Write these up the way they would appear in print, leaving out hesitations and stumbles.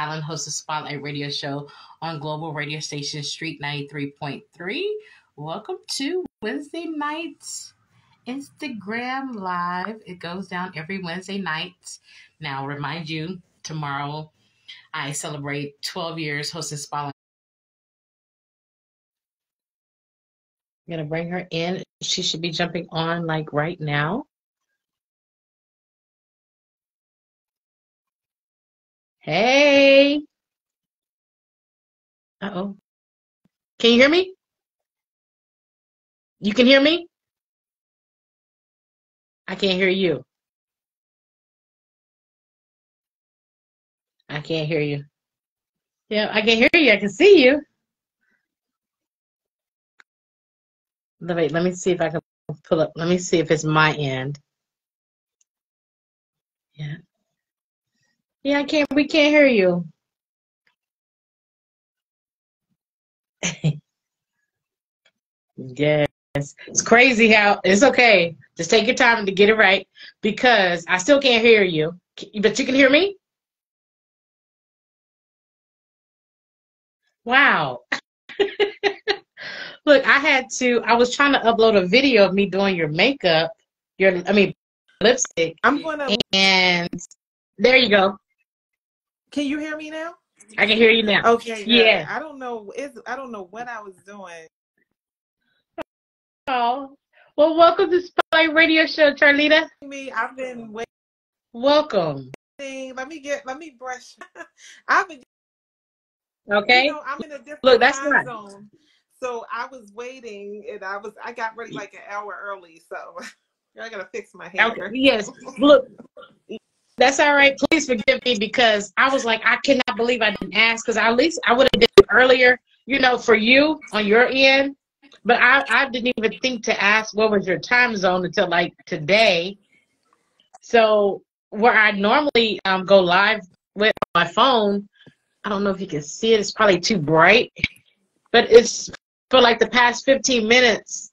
Allen, host of Spotlight Radio Show on Global Radio Station Street 93.3. Welcome to Wednesday night's Instagram Live. It goes down every Wednesday night. Now, remind you, tomorrow I celebrate 12 years hosting Spotlight. I'm going to bring her in. She should be jumping on like right now. Hey. Uh-oh. Can you hear me? You can hear me? I can't hear you. I can't hear you. Yeah, I can hear you. I can see you. Wait, let me see if I can pull up. Let me see if it's my end. Yeah. Yeah, we can't hear you. Yes. It's crazy how it's okay. Just take your time to get it right because I still can't hear you. But you can hear me? Wow. Look, I was trying to upload a video of me doing your makeup, lipstick. And there you go. Can you hear me now? I can hear you now. Okay. Yeah. I don't know what I was doing. Oh, well, welcome to Spotlight Radio Show, Charlita. I've been waiting. Welcome. Let me brush. I've been. Okay. I'm in a different time zone, so I was waiting, and I got ready like an hour early, so I gotta fix my hair. Okay. Yes. Look, that's all right. Please forgive me because I was like, I cannot believe I didn't ask because at least I would have did it earlier, for you on your end. But I didn't even think to ask what was your time zone until like today. So where I normally go live with my phone, I don't know if you can see it. It's probably too bright. But it's for like the past 15 minutes,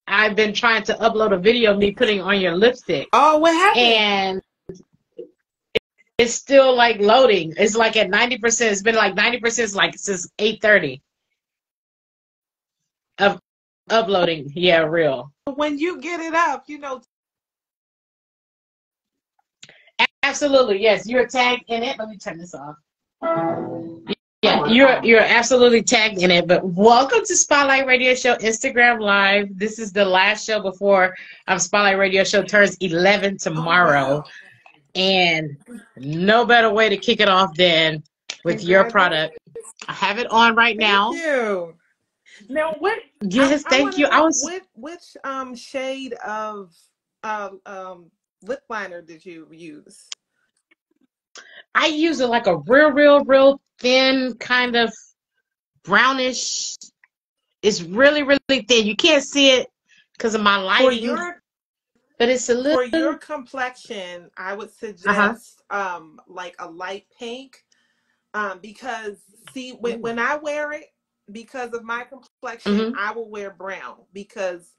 I've been trying to upload a video of me putting on your lipstick. Oh, what happened? And it's still like loading. It's like at 90%. It's been like 90% like since 8:30 of uploading. Yeah, real. When you get it up, Absolutely, yes. You're tagged in it. Let me turn this off. Yeah, you're absolutely tagged in it. But welcome to Spotlight Radio Show Instagram Live. This is the last show before Spotlight Radio Show turns 11 tomorrow. Oh, wow. And no better way to kick it off than with your product. I have it on right now. Thank you. Now, what? Yes, thank you. Which shade of lip liner did you use? I use it like a real thin kind of brownish. It's really thin. You can't see it because of my lighting. But it's a little. For your complexion, I would suggest like a light pink, because see when I wear it, because of my complexion, I will wear brown because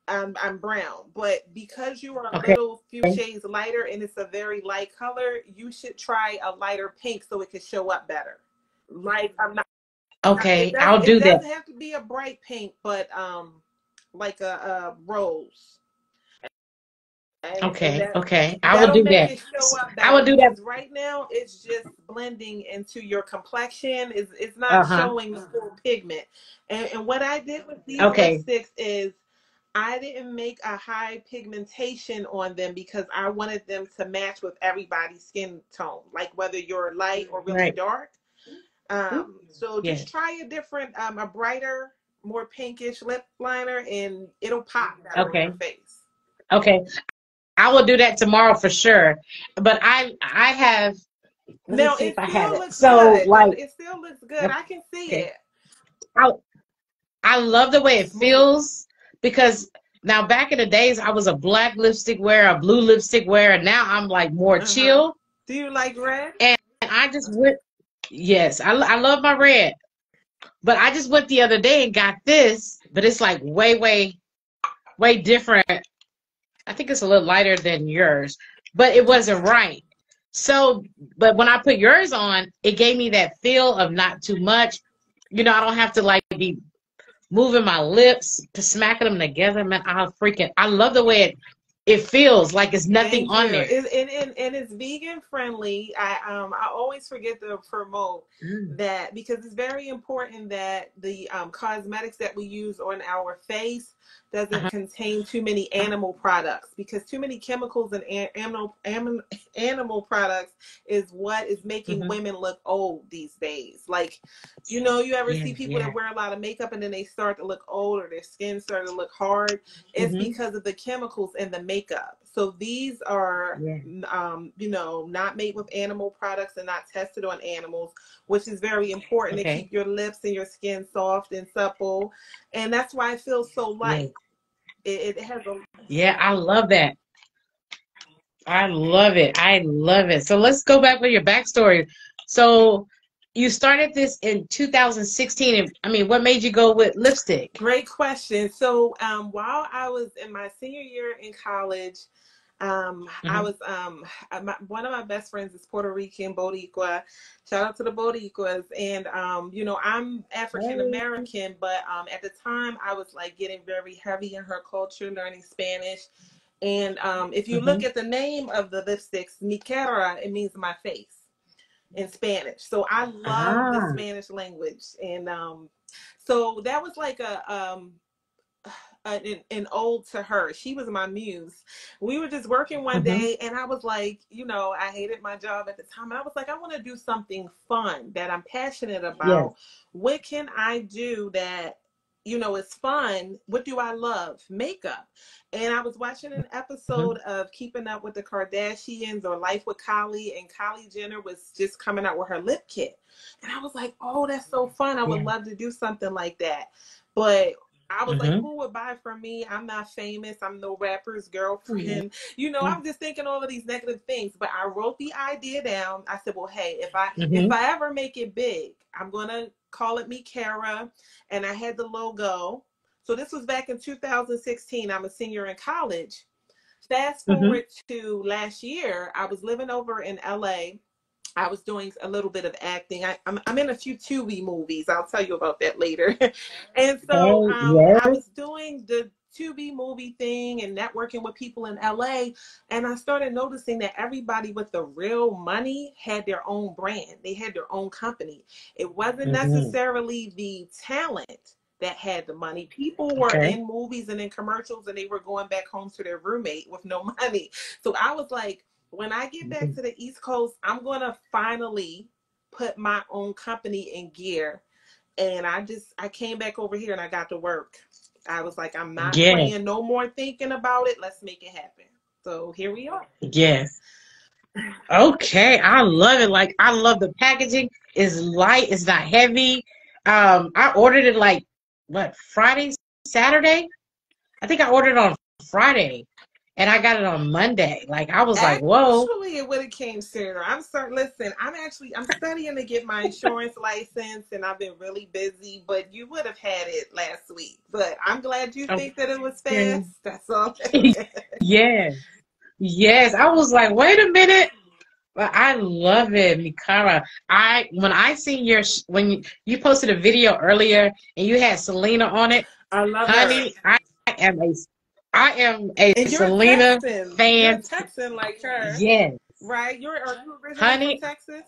I'm brown. But because you are a little few shades lighter and it's a very light color, you should try a lighter pink so it can show up better. Like I'm not. Okay, I'll do that. It doesn't have to be a bright pink, but like a rose. Okay. I will do that. I will do that. Right now, it's just blending into your complexion. It's not showing the full pigment. And what I did with these lipsticks is I didn't make a high pigmentation on them because I wanted them to match with everybody's skin tone, like whether you're light or really dark. So just try a different, a brighter, more pinkish lip liner, and it'll pop better on your face. Okay. I will do that tomorrow for sure. But I have. Now it still looks good. Like it still looks good. I can see it. I love the way it feels because now back in the days I was a black lipstick wearer, a blue lipstick wearer, and now I'm like more chill. Do you like red? And I just went. Yes, I love my red. But I just went the other day and got this, but it's like way different. I think it's a little lighter than yours, but it wasn't right. So, but when I put yours on, it gave me that feel of not too much. You know, I don't have to like be moving my lips to smacking them together. Man, I love the way it feels like it's nothing Thank on you. there. And it's vegan friendly. I always forget to promote that, because it's very important that the cosmetics that we use on our face doesn't contain too many animal products, because too many chemicals and animal products is what is making women look old these days. Like, you know, you ever see people that wear a lot of makeup and then they start to look old, or their skin start to look hard? It's because of the chemicals in the makeup. So these are, you know, not made with animal products and not tested on animals, which is very important to keep your lips and your skin soft and supple. And that's why it feels so light. It has a... Yeah, I love that. I love it. I love it. So let's go back with your backstory. So you started this in 2016. And I mean, what made you go with lipstick? Great question. So while I was in my senior year in college, I was one of my best friends is Puerto Rican, Boricua. Shout out to the Boricuas. And you know, I'm African American, but at the time I was like getting very heavy in her culture, learning Spanish. And if you look at the name of the lipsticks, Micara, it means my face in Spanish. So I love the Spanish language. And so that was like an ode to her. She was my muse. We were just working one day, and I was like, you know, I hated my job at the time, and I was like, I want to do something fun that I'm passionate about. What can I do that, you know, is fun? What do I love? Makeup. And I was watching an episode of Keeping Up with the Kardashians or Life with Kylie, and Kylie Jenner was just coming out with her lip kit. And I was like, oh, that's so fun. I would love to do something like that. But I was like, who would buy from me? I'm not famous. I'm no rapper's girlfriend. You know, I'm just thinking all of these negative things. But I wrote the idea down. I said, well, hey, if I ever make it big, I'm gonna call it Micara. And I had the logo. So this was back in 2016. I'm a senior in college. Fast forward to last year, I was living over in LA. I was doing a little bit of acting. I'm in a few Tubi movies. I'll tell you about that later. And so I was doing the Tubi movie thing and networking with people in LA. And I started noticing that everybody with the real money had their own brand. They had their own company. It wasn't necessarily the talent that had the money. People were in movies and in commercials, and they were going back home to their roommate with no money. So I was like, when I get back to the East Coast, I'm going to finally put my own company in gear. And I came back over here and I got to work. I was like, I'm not praying, no more thinking about it. Let's make it happen. So here we are. Yes. Okay. I love it. Like, I love the packaging. It's light. It's not heavy. I ordered it like, what, Friday, Saturday? I think I ordered on Friday. And I got it on Monday. Like, I was like, whoa. Actually, it would have came sooner. I'm studying to get my insurance license, and I've been really busy, but you would have had it last week. But I'm glad you think that it was fast. That's all. Yes. Yes. I was like, wait a minute. But I love it, Micara. When I seen when you posted a video earlier and you had Selena on it, I love honey, her. I am a Selena fan. You're a Texan like her. Yes. Right? Are you originally from Texas?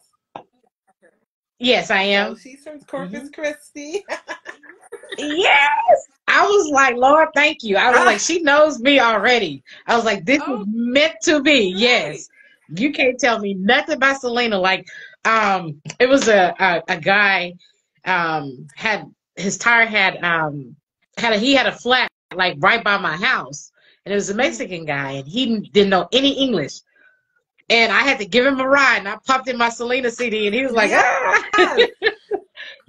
Yes, I am. So she's from Corpus Christi. Yes. I was like, Lord, thank you. I was like, she knows me already. I was like, this is meant to be. Right. Yes. You can't tell me nothing about Selena. Like, it was a guy, had his tire he had a flat like right by my house, and it was a Mexican guy, and he didn't know any English, and I had to give him a ride, and I popped in my Selena CD, and he was like,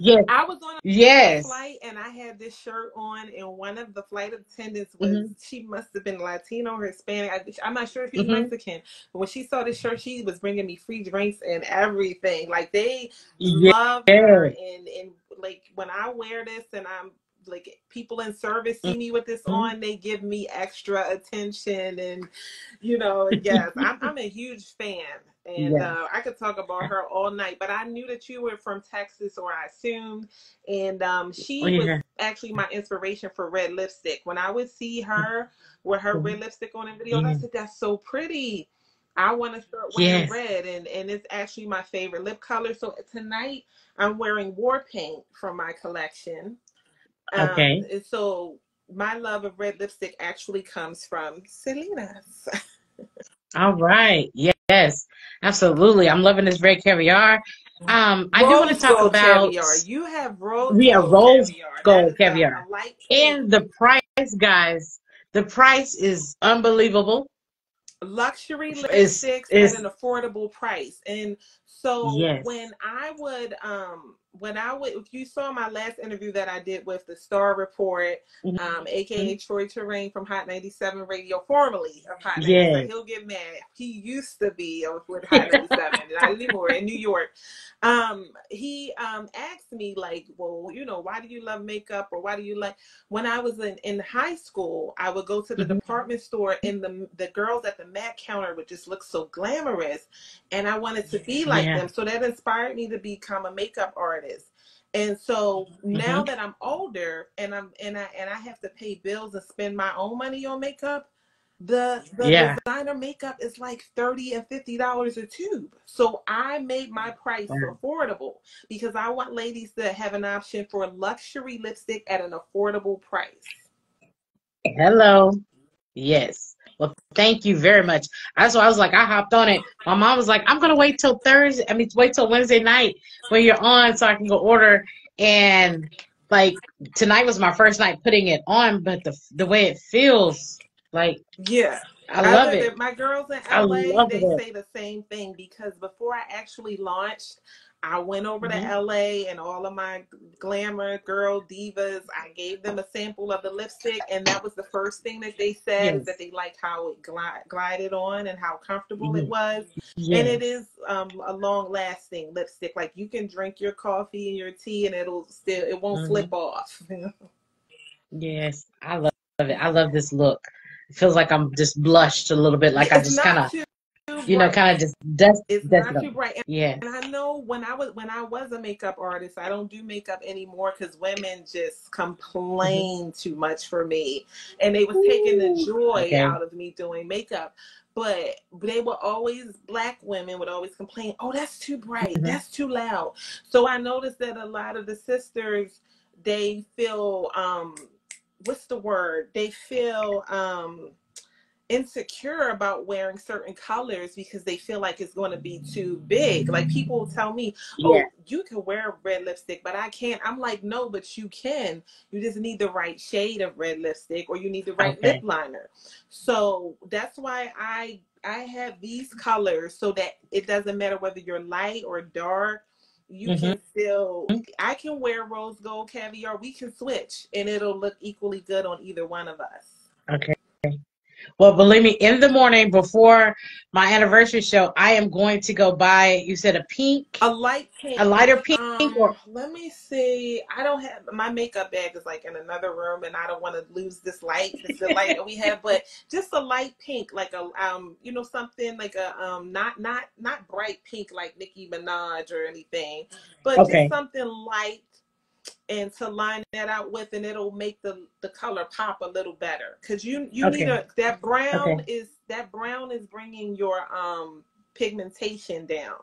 Yes. I was on a flight, and I had this shirt on, and one of the flight attendants was, she must have been Latino or Hispanic. I'm not sure if he's Mexican, but when she saw this shirt, she was bringing me free drinks and everything. Like, they love her, and like, when I wear this and I'm like, people in service see me with this on, they give me extra attention, and you know, yes, I'm a huge fan. And I could talk about her all night, but I knew that you were from Texas, or I assumed. And she was actually my inspiration for red lipstick. When I would see her with her red lipstick on in videos, I said, that's so pretty. I want to start wearing red, and it's actually my favorite lip color. So tonight I'm wearing war paint from my collection. And so my love of red lipstick actually comes from Selena's. All right. Yes, absolutely. I'm loving this red caviar. I do want to talk about caviar. You have rose gold caviar. And the price, guys, the price is unbelievable. Luxury lipsticks at an affordable price. And so when I would if you saw my last interview that I did with the Star Report, aka Troy Terrain from Hot 97 Radio, formerly of Hot 97, he'll get mad. He used to be with Hot 97, not anymore, in New York. He asked me, like, well, you know, why do you love makeup, or why do you like, when I was in high school, I would go to the department store, and the girls at the MAC counter would just look so glamorous, and I wanted to be like them. So that inspired me to become a makeup artist. And so now that I'm older and I have to pay bills and spend my own money on makeup, the designer makeup is like $30 and $50 a tube. So I made my price affordable, because I want ladies to have an option for luxury lipstick at an affordable price. Hello. Yes. Well, thank you very much. That's why I was like, I hopped on it. My mom was like, I'm going to wait till wait till Wednesday night when you're on so I can go order. And like tonight was my first night putting it on, but the way it feels, like, I love it. My girls in LA, they say the same thing, because before I actually launched, I went over to LA, and all of my glamour girl divas, I gave them a sample of the lipstick, and that was the first thing that they said, is that they liked how it glided on and how comfortable it was. And it is a long-lasting lipstick. Like, you can drink your coffee and your tea, and it won't slip off. Yes, I love it. I love this look. It feels like I'm just blushed a little bit, like I just kind of, kind of just dust. It's not too bright. And I know when I was a makeup artist, I don't do makeup anymore, because women just complain too much for me, and they was taking the joy out of me doing makeup. But they were always, black women would always complain, oh, that's too bright, that's too loud. So I noticed that a lot of the sisters, they feel what's the word? They feel insecure about wearing certain colors, because they feel like it's going to be too big. Like, people tell me, oh, you can wear red lipstick, but I can't. I'm like, no, but you can. You just need the right shade of red lipstick, or you need the right lip liner. So that's why I have these colors, so that it doesn't matter whether you're light or dark. You can still, I can wear rose gold caviar. We can switch, and it'll look equally good on either one of us. Okay. Well, believe me, in the morning before my anniversary show, I am going to go buy, you said a light pink, a lighter pink. Let me see. I don't have, my makeup bag is like in another room, and I don't want to lose this light. It's the light that we have, but just a light pink, like a something like a not bright pink like Nicki Minaj or anything, but just something light, and to line that out with, and it'll make the color pop a little better, because you need that brown is bringing your pigmentation down,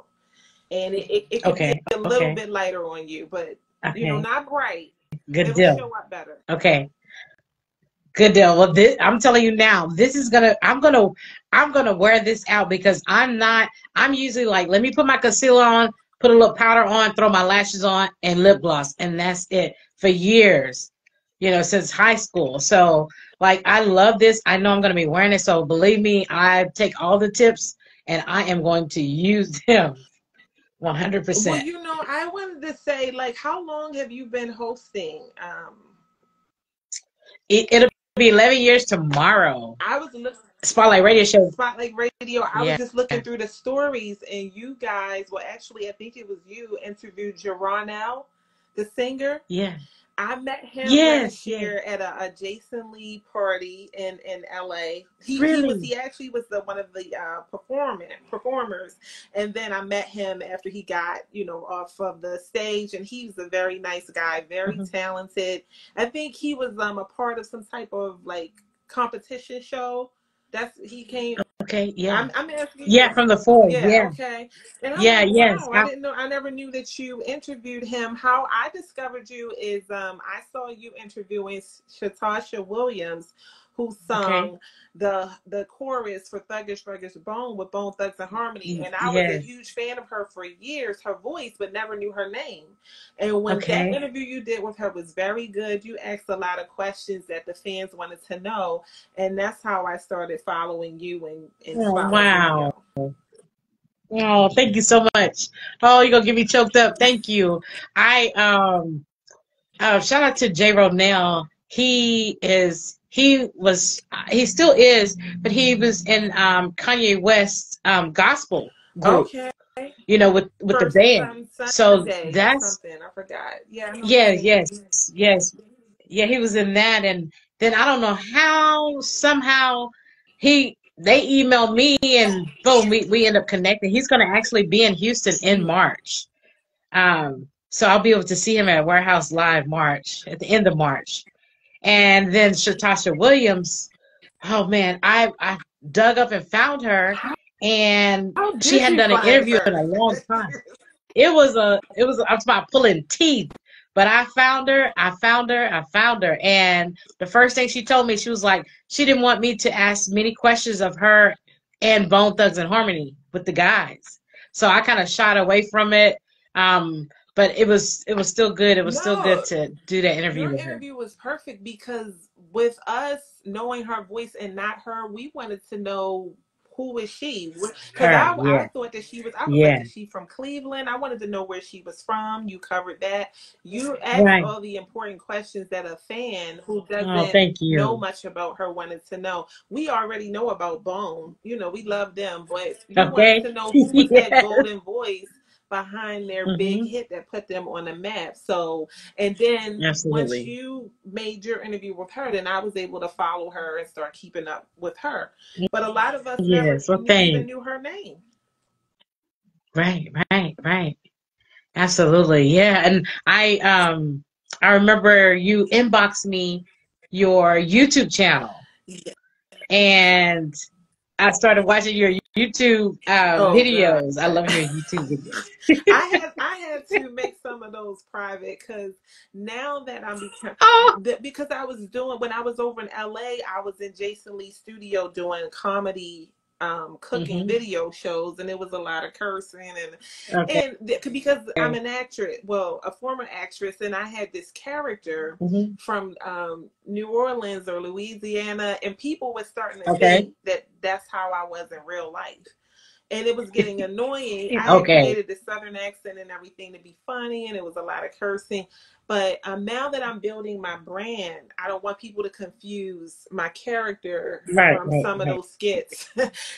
and it can be a little bit lighter on you, but not bright. Good It'll deal. show up better. Good deal. Well, I'm telling you now, I'm gonna wear this out, because I'm usually like, let me put my concealer on, put a little powder on, throw my lashes on, and lip gloss, and that's it for years, since high school. So, like, I love this. I know I'm going to be wearing it. So, believe me, I take all the tips, and I am going to use them 100%. Well, I wanted to say, like, how long have you been hosting? It'll be 11 years tomorrow. I was looking. Spotlight Radio show. Spotlight Radio. I was just looking through the stories, and you guys, well, actually, I think it was you interviewed Geronel, the singer. Yeah. I met him Yes, last yes. year at a Jason Lee party in LA. Really? He actually was one of the performers, and then I met him after he got off of the stage, and he's a very nice guy, very talented. I think he was a part of some type of like competition show. He came. Okay, yeah. I'm asking you. Yeah, from the four. Yeah, Yeah. okay. And I'm Yeah, like, yes. wow, I didn't know. I never knew that you interviewed him. How I discovered you is I saw you interviewing Shatasha Williams, who Okay. sung the chorus for Thuggish Ruggish Bone with Bone Thugs and Harmony, and I was a Yes. huge fan of her for years, her voice, but never knew her name. And when that Okay. interview you did with her was very good, you asked a lot of questions that the fans wanted to know, and that's how I started following you and Oh, spot the wow. video. Oh, thank you so much. Oh, you're gonna get me choked up. Thank you. I shout out to Jay Ronell. He still is, but he was in Kanye West's gospel group, Okay. with the For band. some So Sunday or that's something. I forgot. Yeah, I know yeah, what you yes, yes. Yeah, he was in that, and then I don't know how somehow they emailed me, and boom, we end up connecting. He's gonna actually be in Houston in mean. March. So I'll be able to see him at Warehouse Live March, at the end of March. And then Shatasha Williams, oh man, I dug up and found her, and How she did hadn't you done an find interview in her? a long time. I was about pulling teeth, but I found her, and the first thing she told me, she was like, she didn't want me to ask many questions of her and Bone Thugs and Harmony with the guys. So I kind of shied away from it. But it was still good. It was still good No, to do that interview your with her. interview was perfect because with us knowing her voice and not her, we wanted to know who is she? Because Her, I yeah, thought that I was like, yeah, is she from Cleveland? I wanted to know where she was from. You covered that. You asked right. all the important questions that a fan who Oh, doesn't thank know you. much about her wanted to know. We already know about Bone. We love them, but you wanted Okay. to know who was that Yes. golden voice behind their big Hmm. hit that put them on the map. So, and then once Absolutely. you made your interview with her, then I was able to follow her and start keeping up with her. But a lot of us never Yes. Well, even thanks. knew her name. Right, right, right. Absolutely. Yeah. And I remember you inboxed me your YouTube channel, Yeah. and I started watching your YouTube Oh God. videos. I love your YouTube videos. I had to make some of those private because now that Oh. because I was doing when I was over in LA, I was in Jason Lee's studio doing comedy cooking Hmm. video shows, and it was a lot of cursing Okay. because I'm an actress, well, a former actress, and I had this character Hmm. from New Orleans or Louisiana, and people were starting to Okay. think that that's how I was in real life, and it was getting annoying. I had Okay. created this southern accent and everything to be funny, and it was a lot of cursing. But now that I'm building my brand, I don't want people to confuse my character Right, from right, some of right. those skits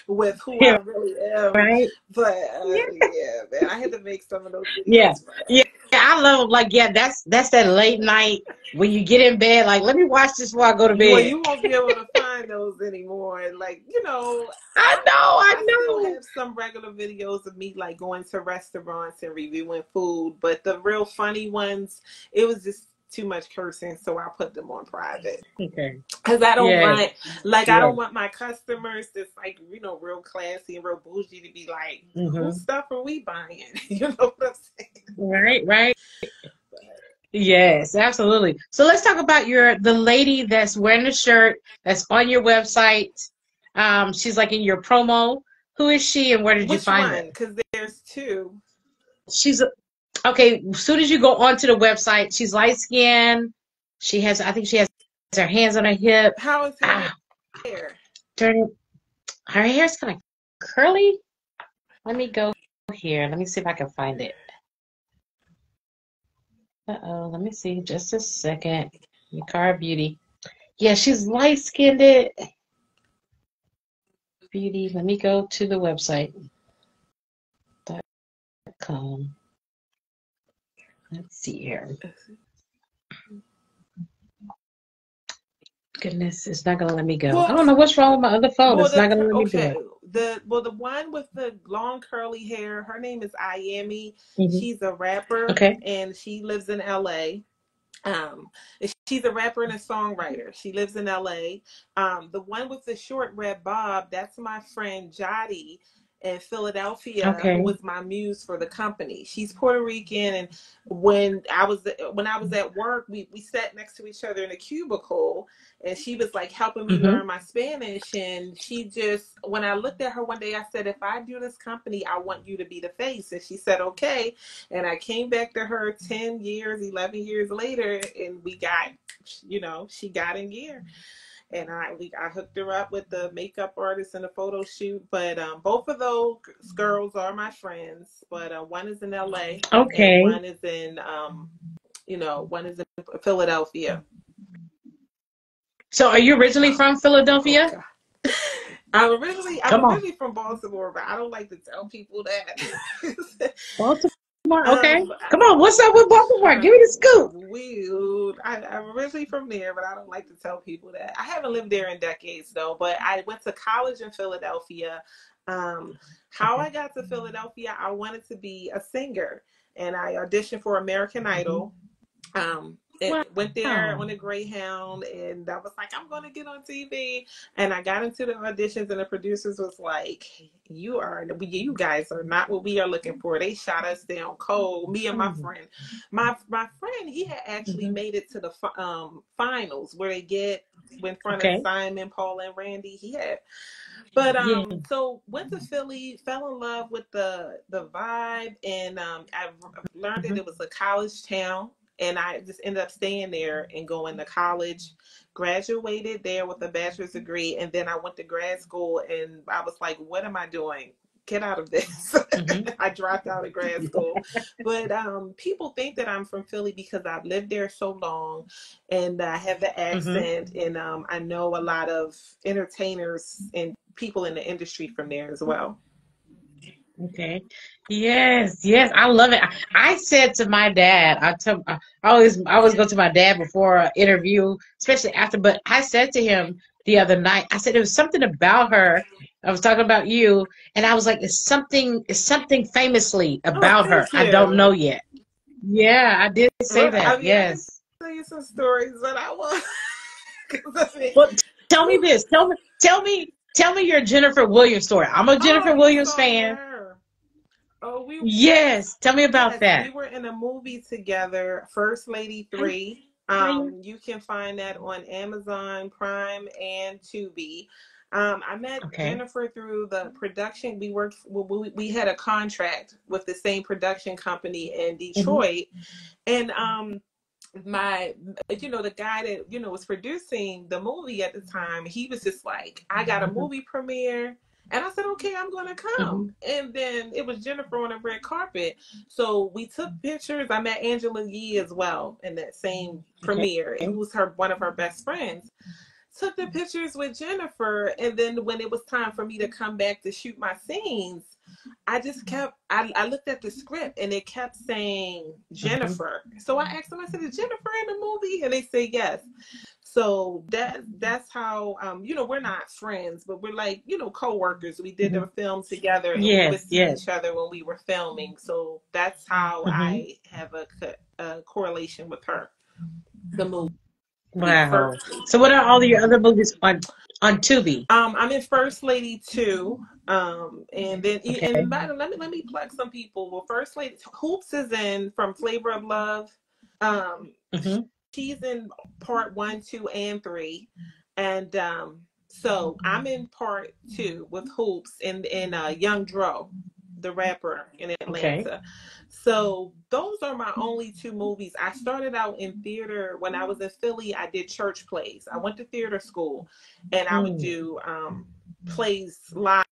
with who I Yeah, really am. right. But Yeah. yeah, man, I had to make some of those Yeah. videos. Yeah. I love them. Like, yeah, that's that late night when you get in bed, like, let me watch this before I go to Well, bed. you won't be able to find those anymore. Like, I know, I I still know. have some regular videos of me like going to restaurants and reviewing food, but the real funny ones, it was just too much cursing, so I put them on private. Okay. Because I don't Yes. want, like, I Yes. don't want my customers that's like, real classy and real bougie to be like, whose Hmm. stuff are we buying? You know what I'm saying? Right, right. Yes, absolutely. So let's talk about the lady that's wearing the shirt that's on your website. She's like in your promo. Who is she, and where did you Which find her? one? Because there's two. She's okay. As soon as you go onto the website, she's light skinned. I think she has her hands on her hip. How is her Ah, hair? turn it. Her hair's kind of curly. Let me go here. Let me see if I can find it. Uh-oh, let me see. Just a second. Micara Beauty. Yeah, she's light skinned. Beauty. Let me go to the website. .com. Let's see here. Goodness, it's not gonna let me go. Well, I don't know what's wrong with my other phone. It's not gonna let me do it. The one with the long curly hair, her name is Iami. She's a rapper, and she lives in LA. She's a rapper and a songwriter. She lives in LA. The one with the short red bob, that's my friend Jody in Philadelphia, who was my muse for the company. She's Puerto Rican, and when I was at work, we sat next to each other in a cubicle, and she was like helping me learn my Spanish. And she just, when I looked at her one day, I said, if I do this company, I want you to be the face. And she said, okay. And I came back to her 10 years, 11 years later, and we got, she got in gear. And I hooked her up with the makeup artist and the photo shoot. But both of those girls are my friends. But one is in LA. And one is in, one is in Philadelphia. So are you originally from Philadelphia? I'm originally from Baltimore, but I don't like to tell people that. Baltimore. Okay. Come on. What's up with Baltimore? Give me the scoop. I'm originally from there, but I don't like to tell people that. I haven't lived there in decades, though, but I went to college in Philadelphia. How I got to Philadelphia, I wanted to be a singer, and I auditioned for American Idol. Went there on a Greyhound, and I was like, I'm going to get on TV. And I got into the auditions, and the producers was like, you guys are not what we are looking for. They shot us down cold, me and my friend. My friend, he had actually made it to the finals where they get in front of Simon, Paul, and Randy. He had. But so went to Philly, fell in love with the vibe, and I learned that it was a college town. And I just ended up staying there and going to college, graduated there with a bachelor's degree. And then I went to grad school, and I was like, what am I doing? Get out of this. I dropped out of grad school. But people think that I'm from Philly because I've lived there so long, and I have the accent. And I know a lot of entertainers and people in the industry from there as well. Okay. Yes. I love it. I said to my dad, I always go to my dad before an interview, especially after, but I said to him the other night, I said, there was something about her. I was talking about you, and I was like, it's something famously about her. I don't know yet. Yeah, I did say that. Yes. I can tell you some stories, but I won't. Well, tell me this. Tell me your Jennifer Williams story. I'm a Jennifer Williams fan. Yes, tell me about that. We were in a movie together, First Lady 3. You can find that on Amazon Prime and Tubi. I met Jennifer through the production. We had a contract with the same production company in Detroit, and the guy that was producing the movie at the time, he was just like, I got a movie premiere. And I said, okay, I'm going to come. And then it was Jennifer on a red carpet. So we took pictures. I met Angela Yee as well in that same premiere, and who was one of her best friends. Took the pictures with Jennifer. And then when it was time for me to come back to shoot my scenes, I just I looked at the script, and it kept saying Jennifer. So I asked them, I said, is Jennifer in the movie? And they said yes. So that's how, we're not friends, but we're like, co-workers. We did a film together, and we would see each other when we were filming. So that's how I have a correlation with her, the movie. Wow. So what are all your other movies on Tubi? I'm in First Lady 2. And then and let me plug some people. Well, First Lady Hoops is in from Flavor of Love. She's in part 1, 2, and 3. And so I'm in part 2 with Hoops and Young Dro, the rapper in Atlanta. So those are my only 2 movies. I started out in theater when I was in Philly. I did church plays. I went to theater school, and I would do plays live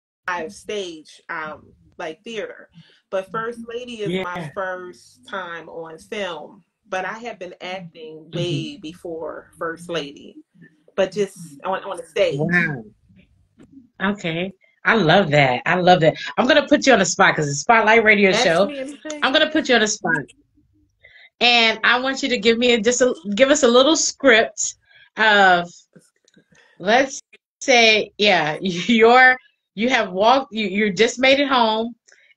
stage, like theater. But First Lady is my first time on film. But I have been acting way before First Lady, but just on the stage. Wow. Okay. I love that. I'm going to put you on the spot because it's a Spotlight Radio show. I'm going to put you on the spot. And I want you to give us a little script of let's say, yeah, you have walked, you just made it home,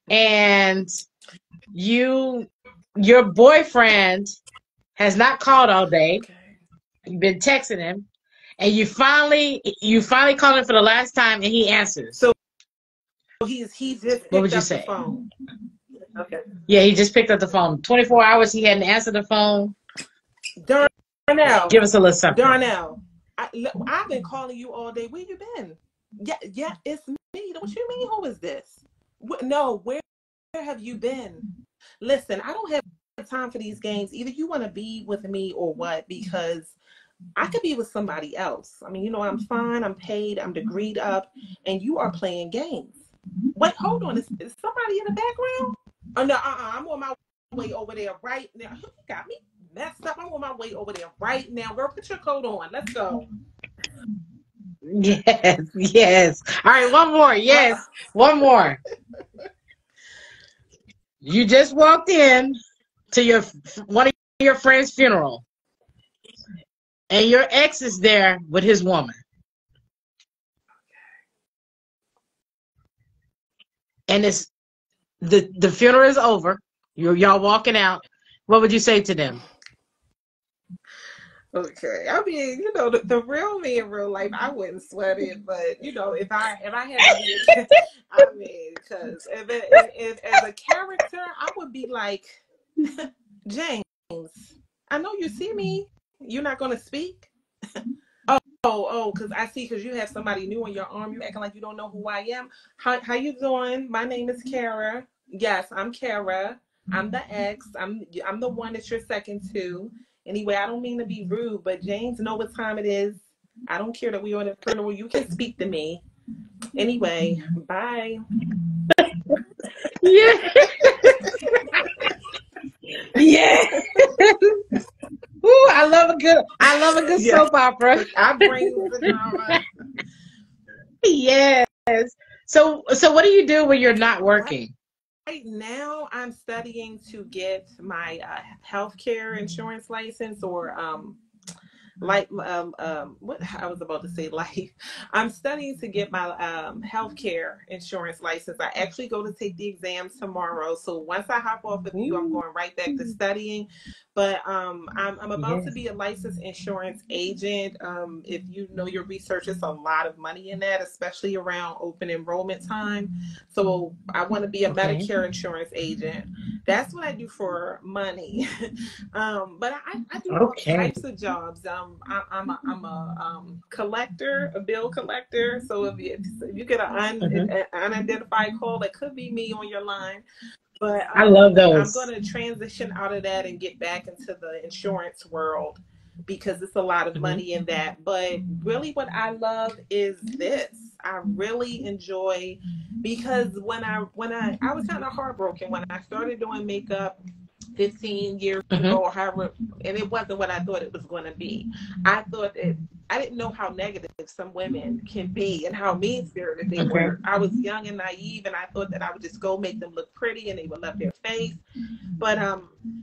and your boyfriend has not called all day. Okay. You've been texting him, and you finally called him for the last time, and he answers. So he just picked up the phone. Okay. Yeah, he just picked up the phone. 24 hours he hadn't answered the phone. Darnell, give us a little something. Darnell, I've been calling you all day. Where you been? Yeah, it's me. What you mean? Who is this? No, where have you been? Listen, I don't have time for these games. Either you want to be with me or what, because I could be with somebody else. I mean, you know, I'm fine, I'm paid, I'm degreed up, and you are playing games. Wait, hold on. Is somebody in the background? Oh, no, I'm on my way over there right now. You got me messed up. I'm on my way over there right now. Girl, put your coat on. Let's go. Yes. All right, one more. Yes, one more. You just walked in to one of your friend's funeral, and your ex is there with his woman. And it's the funeral is over. Y'all walking out. What would you say to them? Okay, I mean, you know, the real me in real life, I wouldn't sweat it, but you know, if I had to be, I mean, because if as a character, I would be like, James, I know you see me. You're not gonna speak. Because I see, because you have somebody new on your arm. You acting like you don't know who I am. How you doing? My name is Kara. Yes, I'm Kara. I'm the ex. I'm the one that you're second to. Anyway, I don't mean to be rude, but James, know what time it is. I don't care that we're on a funeral. You can speak to me. Anyway, bye. Yeah. Yeah. Ooh, I love a good soap opera. I bring the drama. Yes. So what do you do when you're not working? Right now, I'm studying to get my healthcare insurance license, or what I was about to say, life. I'm studying to get my healthcare insurance license. I actually go to take the exams tomorrow. So once I hop off with you, I'm going right back to studying. But I'm about to be a licensed insurance agent. If you know your research, it's a lot of money in that, especially around open enrollment time. So I want to be a Medicare insurance agent. That's what I do for money. But I do all types of jobs. I'm a collector, a bill collector. So if you get an unidentified call, it could be me on your line. But I love those. I'm going to transition out of that and get back into the insurance world, because it's a lot of money in that. But really what I love is this. I really enjoy, because when I was kind of heartbroken when I started doing makeup 15 years ago, or however, and it wasn't what I thought it was going to be. I thought that I didn't know how negative some women can be and how mean-spirited they were. I was young and naive, and I thought that I would just go make them look pretty and they would love their face. But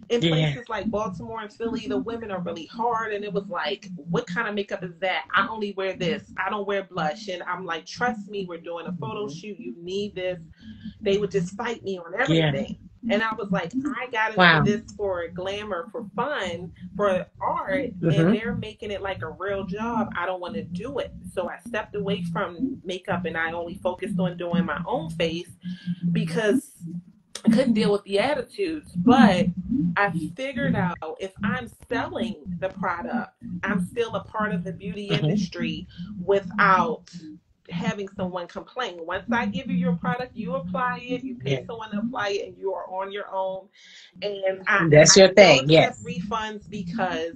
in places like Baltimore and Philly, the women are really hard, and it was like, what kind of makeup is that? I only wear this. I don't wear blush. And I'm like, trust me, we're doing a photo shoot. You need this. They would just fight me on everything. And I was like, I got into this for glamour, for fun, for art, and they're making it like a real job. I don't want to do it. So I stepped away from makeup, and I only focused on doing my own face, because I couldn't deal with the attitudes. But I figured out, if I'm selling the product, I'm still a part of the beauty industry without having someone complain. Once I give you your product, you apply it, you pay someone to apply it, and you are on your own. And that's your thing. Yes, refunds, because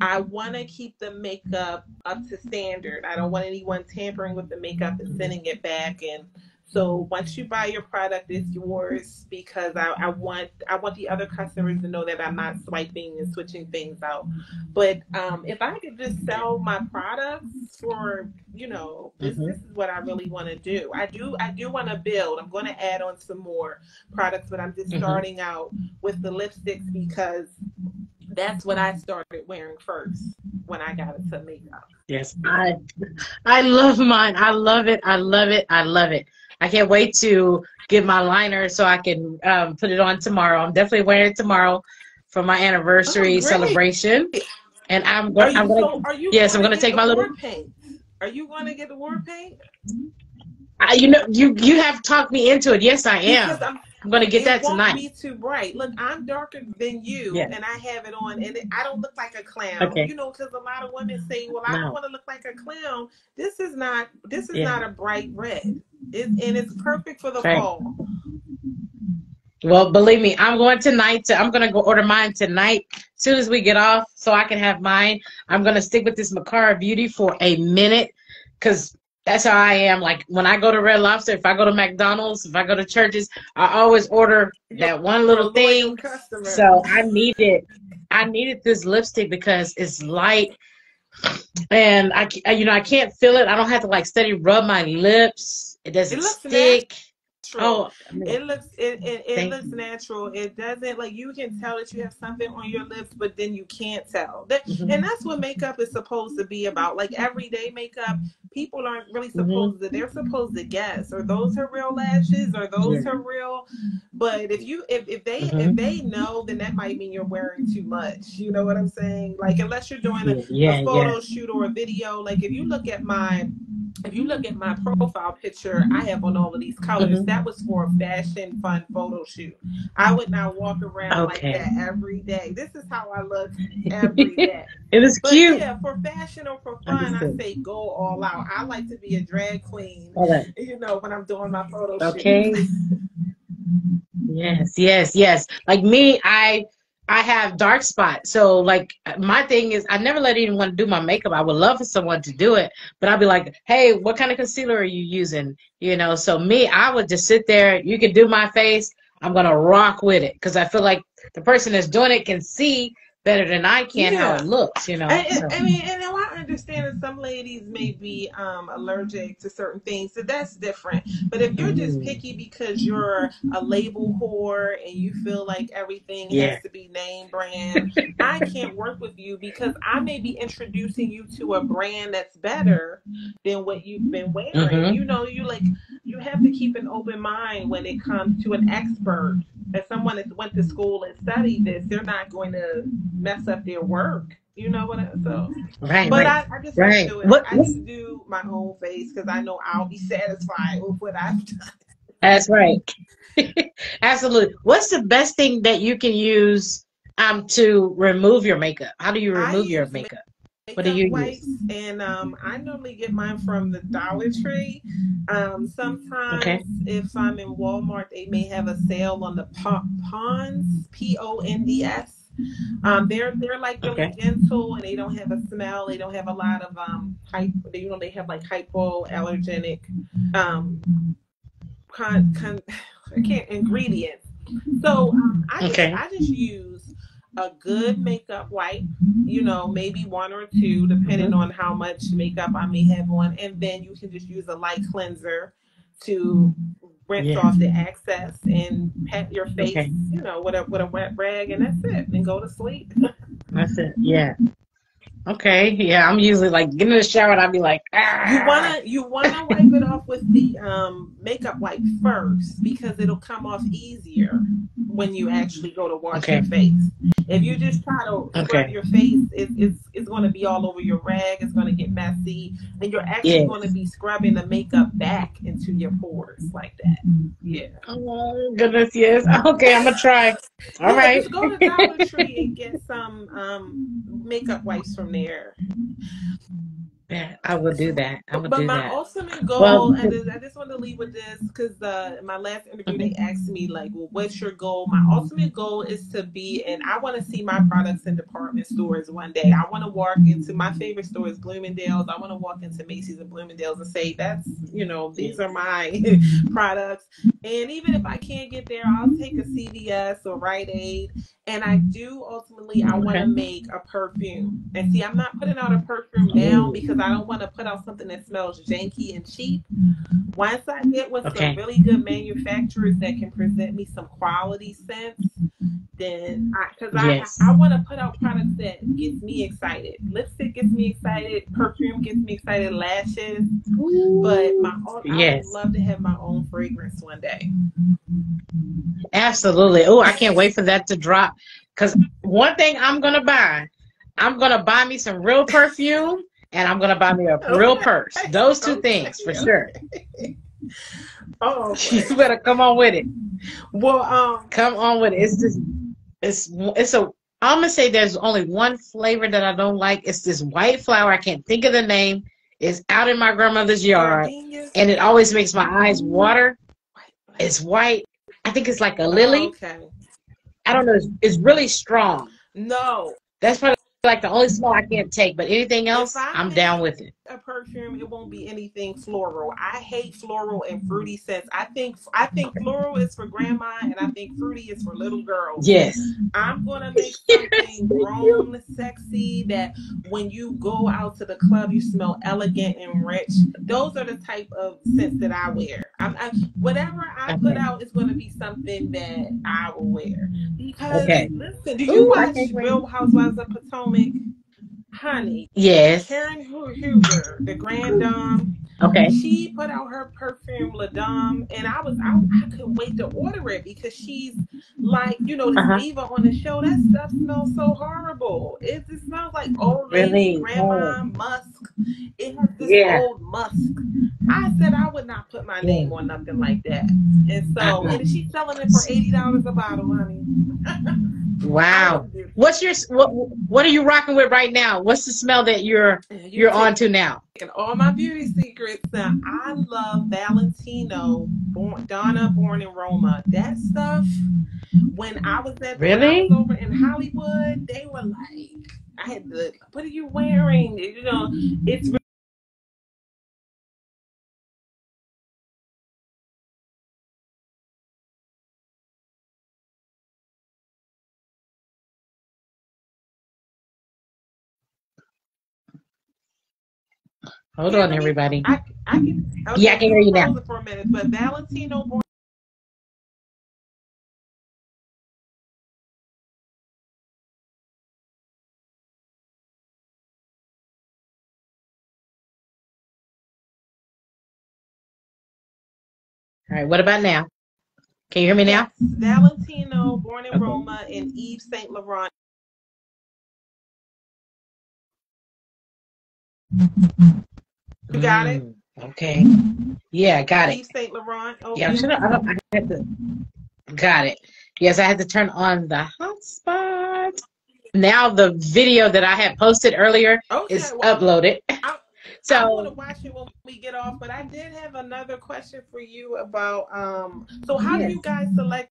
I want to keep the makeup up to standard. I don't want anyone tampering with the makeup and sending it back. And so once you buy your product, it's yours, because I want the other customers to know that I'm not swiping and switching things out. But if I could just sell my products for, this is what I really want to do. I do want to build. I'm going to add on some more products, but I'm just starting out with the lipsticks, because That's what I started wearing first when I got into makeup. Yes, I love mine. I love it. I love it. I love it. I can't wait to get my liner so I can put it on tomorrow. I'm definitely wearing it tomorrow for my anniversary celebration. And I'm going to take my little paint. Are you going to get the war paint? You have talked me into it. Yes, I am. I'm going to get that tonight. It won't be too bright. Look, I'm darker than you, and I have it on, and I don't look like a clown. Okay. You know, because a lot of women say, "Well, I don't want to look like a clown." This is not a bright red, and it's perfect for the fall. Well, believe me, I'm going tonight. I'm going to go order mine tonight as soon as we get off, so I can have mine. I'm going to stick with this Micara Beauty for a minute, because that's how I am. Like when I go to Red Lobster, if I go to McDonald's, if I go to churches, I always order that one little thing. So I needed this lipstick because it's light, and I can't feel it. I don't have to like steady rub my lips. It doesn't stick. Oh, it looks natural. It doesn't, like, you can tell that you have something on your lips, but then you can't tell that. And that's what makeup is supposed to be about. Like everyday makeup, people aren't really supposed to. They're supposed to guess, are those her real lashes? Are those her real? But if they know, then that might mean you're wearing too much. You know what I'm saying? Like unless you're doing a photo shoot or a video. Like if you look at my profile picture, I have on all of these colors. That was for a fashion fun photo shoot. I would not walk around like that every day. This is how I look every day. It is cute. Yeah, for fashion or for fun, I say go all out. I like to be a drag queen, you know, when I'm doing my photo shoot. Yes. Like me, I have dark spots. So like my thing is I never let anyone do my makeup. I would love for someone to do it, but I'd be like, hey, what kind of concealer are you using? You know, so me, I would just sit there. You can do my face. I'm going to rock with it because I feel like the person that's doing it can see better than I can how it looks, you know. I mean, and I understand that some ladies may be allergic to certain things, so that's different. But if you're just picky because you're a label whore and you feel like everything has to be name brand, I can't work with you because I may be introducing you to a brand that's better than what you've been wearing. You know, you have to keep an open mind when it comes to an expert. As someone that went to school and studied this, they're not going to mess up their work. You know what I'm saying? Right. But I just don't do it. I just do my own face because I know I'll be satisfied with what I've done. That's right. Absolutely. What's the best thing that you can use to remove your makeup? How do you remove your makeup? What do you use? And I normally get mine from the Dollar Tree. Sometimes if I'm in Walmart, they may have a sale on the Ponds, Ponds. They're like really gentle and they don't have a smell. They don't have a lot of they have like hypoallergenic ingredients. So I just use a good makeup wipe, you know, maybe one or two, depending on how much makeup I may have on. And then you can just use a light cleanser to rinse off the excess and pat your face, you know, with a wet rag, and that's it. And go to sleep. That's it. Yeah. Okay. Yeah, I'm usually like getting in the shower and I'll be like, You wanna wipe it off with the makeup wipe first because it'll come off easier when you actually go to wash your face. If you just try to scrub your face, it's going to be all over your rag. It's going to get messy, and you're actually going to be scrubbing the makeup back into your pores like that. Yeah. Oh goodness, yes. Okay, I'm gonna try. All right. Just go to Dollar Tree and get some makeup wipes from there. Yeah, I will do that. But my ultimate goal, and I just want to leave with this because in my last interview they asked me like, well, what's your goal? My ultimate goal is to be, and I want to see my products in department stores one day. I want to walk into my favorite store is Bloomingdale's. I want to walk into Macy's and Bloomingdale's and say, that's, you know, these are my products. And even if I can't get there, I'll take a CVS or Rite Aid. And I do ultimately, I want to make a perfume. And see, I'm not putting out a perfume now because I don't want to put out something that smells janky and cheap. Once I get with some really good manufacturers that can present me some quality scents, then I want to put out products that gets me excited. Lipstick gets me excited. Perfume gets me excited. Lashes. But I would love to have my own fragrance one day. Absolutely. Oh, I can't wait for that to drop. Because one thing I'm going to buy me some real perfume, and I'm going to buy me a real purse. Those two things for sure. Oh, you better come on with it. Well, come on with it. I'm going to say there's only one flavor that I don't like. It's this white flower. I can't think of the name. It's out in my grandmother's yard, and it always makes my eyes water. It's white. I think it's like a lily. Oh, okay. I don't know. It's really strong. No. That's probably like the only smell I can't take, but anything else, I'm down with it. A perfume, it won't be anything floral. I hate floral and fruity scents. I think floral is for grandma, and I think fruity is for little girls. Yes. I'm gonna make something grown, sexy, that when you go out to the club, you smell elegant and rich. Those are the type of scents that I wear. Whatever I put out is gonna be something that I will wear. Because listen, do you watch Real Housewives of Potomac? Honey, yes. Karen Hoover, the grand dame, she put out her perfume La Dame, and I couldn't wait to order it because she's like, you know, this diva on the show. That stuff smells so horrible. It just smells like old lady, grandma musk. It has this old musk. I said I would not put my name on nothing like that. And so, and she's selling it for $80 a bottle, honey. Wow. What are you rocking with right now? What's the smell that you're on to now? And all my beauty secrets. Now, I love Valentino, Donna Born in Roma. That stuff, when I was when I was over in Hollywood, they were like, I had to, what are you wearing? You know, it's Hold on, everybody. I can hear you now. For a minute, but Valentino Born. All right, what about now? Can you hear me now? Valentino Born in Roma and Yves Saint Laurent. You got it? Okay. Yeah, I got it. Yves Saint Laurent. Okay. Yeah, I had to. Got it. Yes, I had to turn on the hotspot. Now the video that I had posted earlier is uploaded. I want to watch it when we get off, but I did have another question for you about so how do you guys select